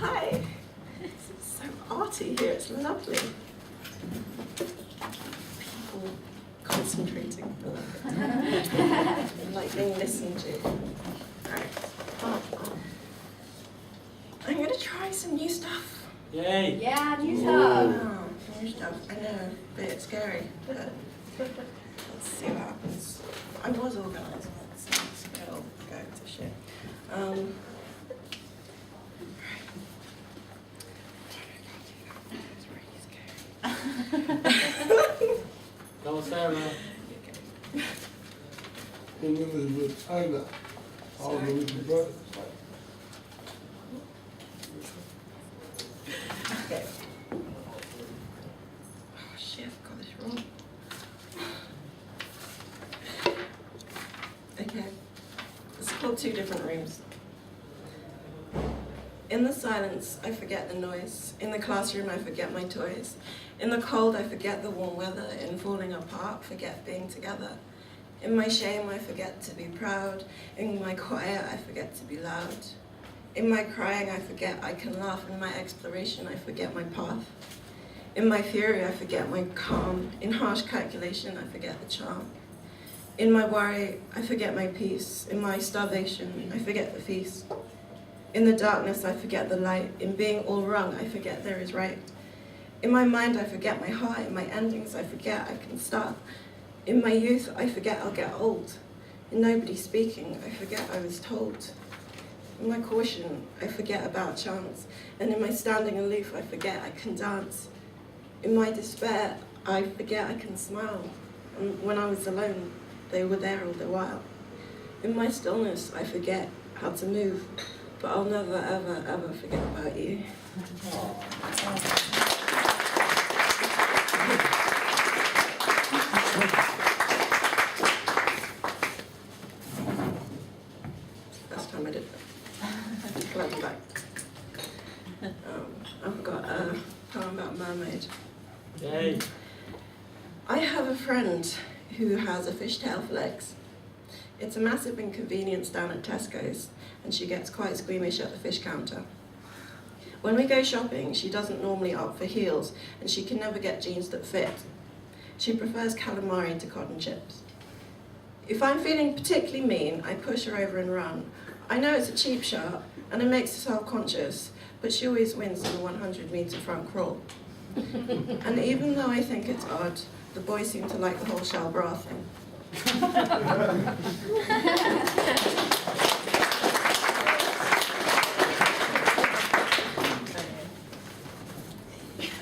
Hi. It's so arty here. It's lovely. People concentrating. I love it. I like being listened to. Alright. I'm going to try some new stuff. Yay! Yeah, new stuff. Oh, new stuff. I know, a bit scary. But let's see what happens. I was organised, but it'll go to shit. Go Sarah. And then with China, all the little brothers. Okay. Oh shit, I've got this wrong. Okay. It's called Two Different Rooms. In the silence, I forget the noise. In the classroom, I forget my toys. In the cold, I forget the warm weather. In falling apart, forget being together. In my shame, I forget to be proud. In my quiet, I forget to be loud. In my crying, I forget I can laugh. In my exploration, I forget my path. In my fury, I forget my calm. In harsh calculation, I forget the charm. In my worry, I forget my peace. In my starvation, I forget the feast. In the darkness, I forget the light. In being all wrong, I forget there is right. In my mind, I forget my heart. In my endings, I forget I can start. In my youth, I forget I'll get old. In nobody speaking, I forget I was told. In my caution, I forget about chance. And in my standing aloof, I forget I can dance. In my despair, I forget I can smile. And when I was alone, they were there all the while. In my stillness, I forget how to move. But I'll never, ever, ever forget about you. First time I did that. Glad I'm back. I've got a poem about a mermaid. Yay! I have a friend who has a fishtail for legs. It's a massive inconvenience down at Tesco's, and she gets quite squeamish at the fish counter. When we go shopping, she doesn't normally opt for heels, and she can never get jeans that fit. She prefers calamari to cotton chips. If I'm feeling particularly mean, I push her over and run. I know it's a cheap shot, and it makes her self-conscious, but she always wins in the 100-meter front crawl. And even though I think it's odd, the boys seem to like the whole shell bra thing.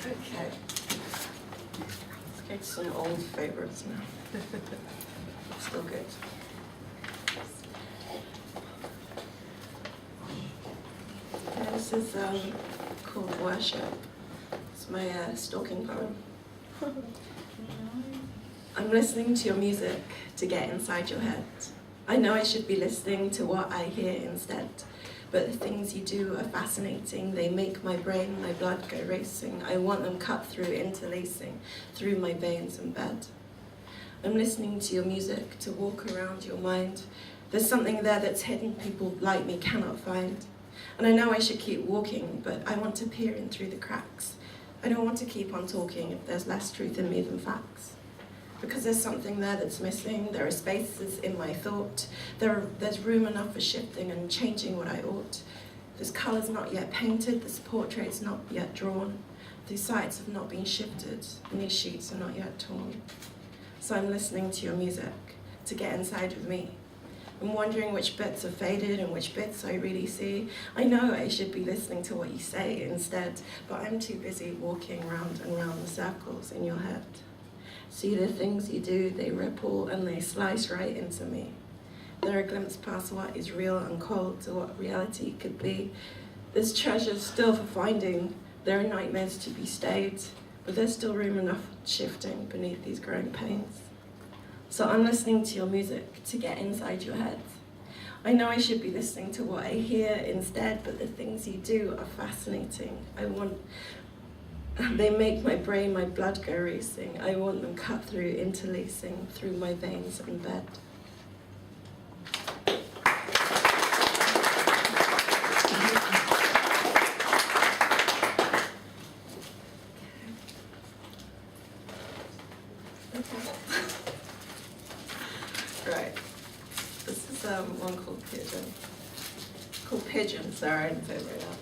Okay. Let's get some old favorites now. Still good. This is called Worship. It's my stalking poem. I'm listening to your music to get inside your head. I know I should be listening to what I hear instead, but the things you do are fascinating. They make my brain, my blood go racing. I want them cut through, interlacing through my veins and bed. I'm listening to your music to walk around your mind. There's something there that's hidden people like me cannot find. And I know I should keep walking, but I want to peer in through the cracks. I don't want to keep on talking if there's less truth in me than facts. Because there's something there that's missing. There are spaces in my thought. There's room enough for shifting and changing what I ought. This colour's not yet painted, this portrait's not yet drawn. These sides have not been shifted, and these sheets are not yet torn. So I'm listening to your music to get inside of me. I'm wondering which bits are faded and which bits I really see. I know I should be listening to what you say instead, but I'm too busy walking round and round the circles in your head. See the things you do, they ripple and they slice right into me. They're a glimpse past what is real and cold to what reality could be. There's treasures still for finding. There are nightmares to be stayed, but there's still room enough shifting beneath these growing pains. So I'm listening to your music to get inside your head. I know I should be listening to what I hear instead, but the things you do are fascinating. They make my brain, my blood go racing. I want them cut through, interlacing through my veins and bed. pigeon, sorry, I didn't say it very loud.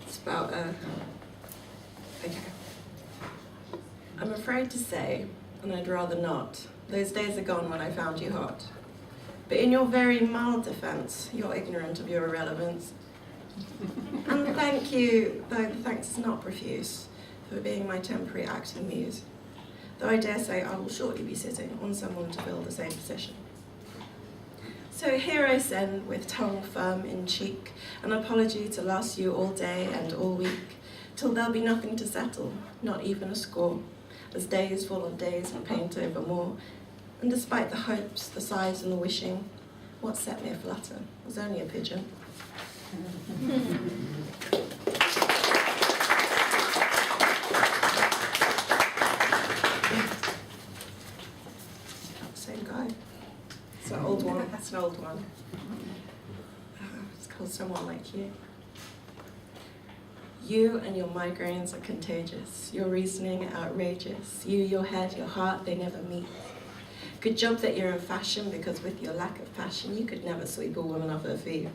It's about okay. I'm afraid to say, and I'd rather not, those days are gone when I found you hot. But in your very mild defense, you're ignorant of your irrelevance. And thank you, though the thanks is not profuse, for being my temporary acting muse. Though I dare say I will shortly be sitting on someone to fill the same position. So here I send, with tongue firm in cheek, an apology to last you all day and all week, till there'll be nothing to settle, not even a score, as days fall on days and paint over more. And despite the hopes, the sighs and the wishing, what set me aflutter was only a pigeon. Same guy. It's an old one. That's an old one. It's called Someone Like You. You and your migraines are contagious. Your reasoning outrageous. You, your head, your heart, they never meet. Good job that you're in fashion, because with your lack of passion, you could never sweep a woman off her feet.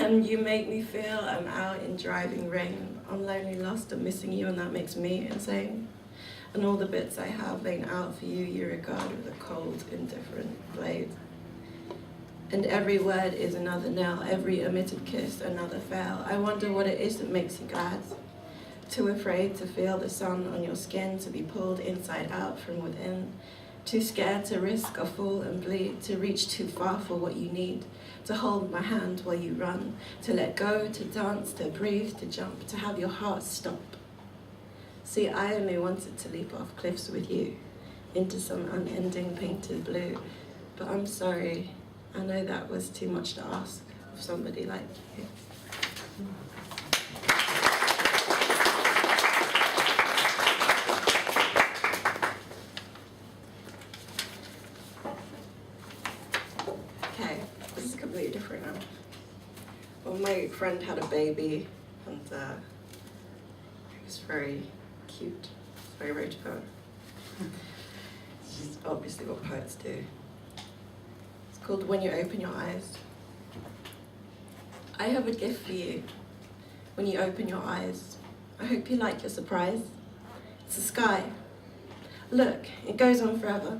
And you make me feel I'm out in driving rain. I'm lonely, lost, and missing you, and that makes me insane. And all the bits I have ain't out for you, you regard with a cold, indifferent blade. And every word is another nail, every omitted kiss another fail. I wonder what it is that makes you glad. Too afraid to feel the sun on your skin, to be pulled inside out from within. Too scared to risk a fall and bleed, to reach too far for what you need. To hold my hand while you run, to let go, to dance, to breathe, to jump, to have your heart stop. See, I only wanted to leap off cliffs with you, into some unending painted blue. But I'm sorry, I know that was too much to ask of somebody like you. Okay, this is completely different now. Well, my friend had a baby, and it was very cute. So I wrote a poem. This is obviously what poets do. It's called When You Open Your Eyes. I have a gift for you. When you open your eyes, I hope you like your surprise. It's the sky. Look, it goes on forever.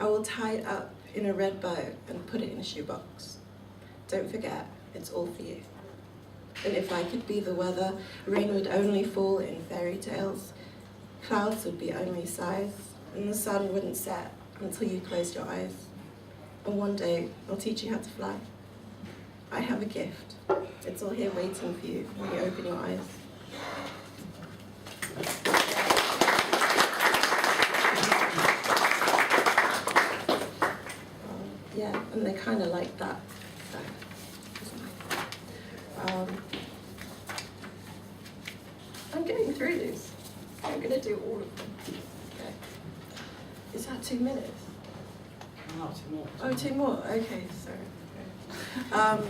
I will tie it up in a red bow and put it in a shoebox. Don't forget, it's all for you. And if I could be the weather, rain would only fall in fairy tales. Clouds would be only sighs, and the sun wouldn't set until you closed your eyes. And one day, I'll teach you how to fly. I have a gift. It's all here waiting for you when you open your eyes. Yeah, and they kind of like that. So, I'm getting through these. I'm going to do all of them. Okay. Is that 2 minutes? No, 2 more. Oh, 2 more. Okay, sorry.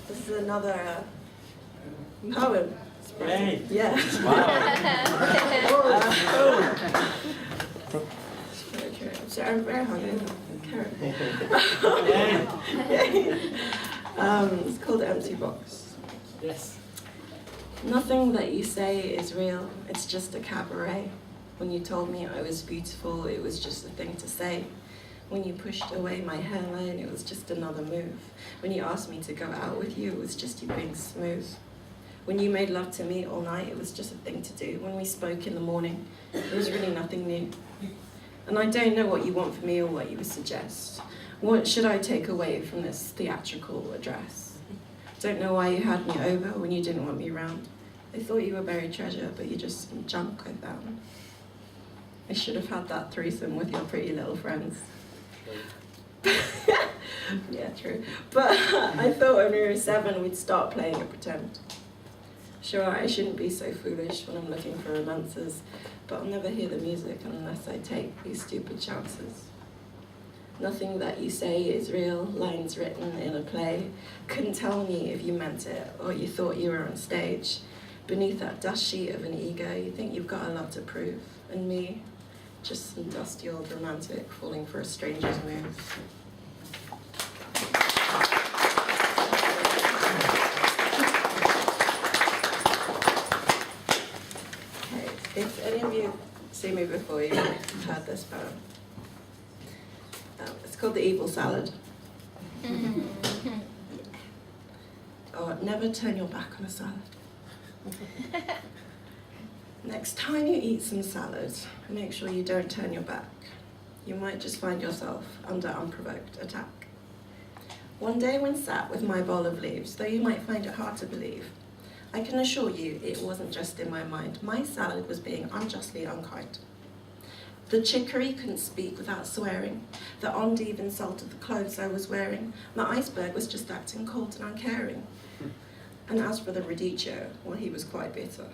This is another poem. Yay. Yeah. Okay. So I'm very hungry. It's called Empty Box. Yes. Nothing that you say is real, it's just a cabaret. When you told me I was beautiful, it was just a thing to say. When you pushed away my hairline, it was just another move. When you asked me to go out with you, it was just you being smooth. When you made love to me all night, it was just a thing to do. When we spoke in the morning, it was really nothing new. And I don't know what you want from me or what you would suggest. What should I take away from this theatrical address? Don't know why you had me over when you didn't want me around. I thought you were buried treasure, but you're just some junk I found. I should have had that threesome with your pretty little friends. Yeah, true. But I thought when we were 7, we'd start playing at pretend. Sure, I shouldn't be so foolish when I'm looking for romances, but I'll never hear the music unless I take these stupid chances. Nothing that you say is real, lines written in a play. Couldn't tell me if you meant it or you thought you were on stage. Beneath that dust sheet of an ego, you think you've got a lot to prove. And me, just some dusty old romantic falling for a stranger's move. of you seen me before, you've heard this poem. It's called The Evil Salad. Oh, never turn your back on a salad. Next time you eat some salad, make sure you don't turn your back. You might just find yourself under unprovoked attack. One day when sat with my bowl of leaves, though you might find it hard to believe, I can assure you it wasn't just in my mind. My salad was being unjustly unkind. The chicory couldn't speak without swearing. The endive insulted the clothes I was wearing. My iceberg was just acting cold and uncaring. And as for the radicchio, well, he was quite bitter.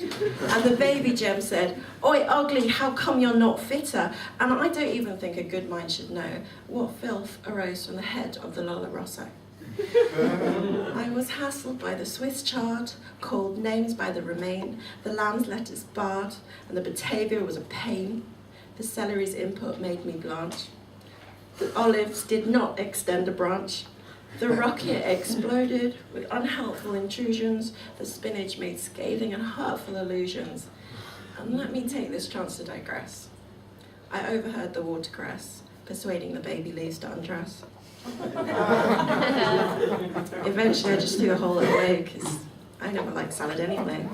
And the baby gem said, "Oi, ugly, how come you're not fitter?" And I don't even think a good mind should know what filth arose from the head of the Lola Rosso. I was hassled by the Swiss chard, called names by the romaine, the lamb's lettuce barred, and the Batavia was a pain. The celery's input made me blanch. The olives did not extend a branch. The rocket exploded with unhelpful intrusions. The spinach made scathing and hurtful allusions. And let me take this chance to digress. I overheard the watercress persuading the baby leaves to undress. Eventually I just threw the whole away because I never liked salad anyway.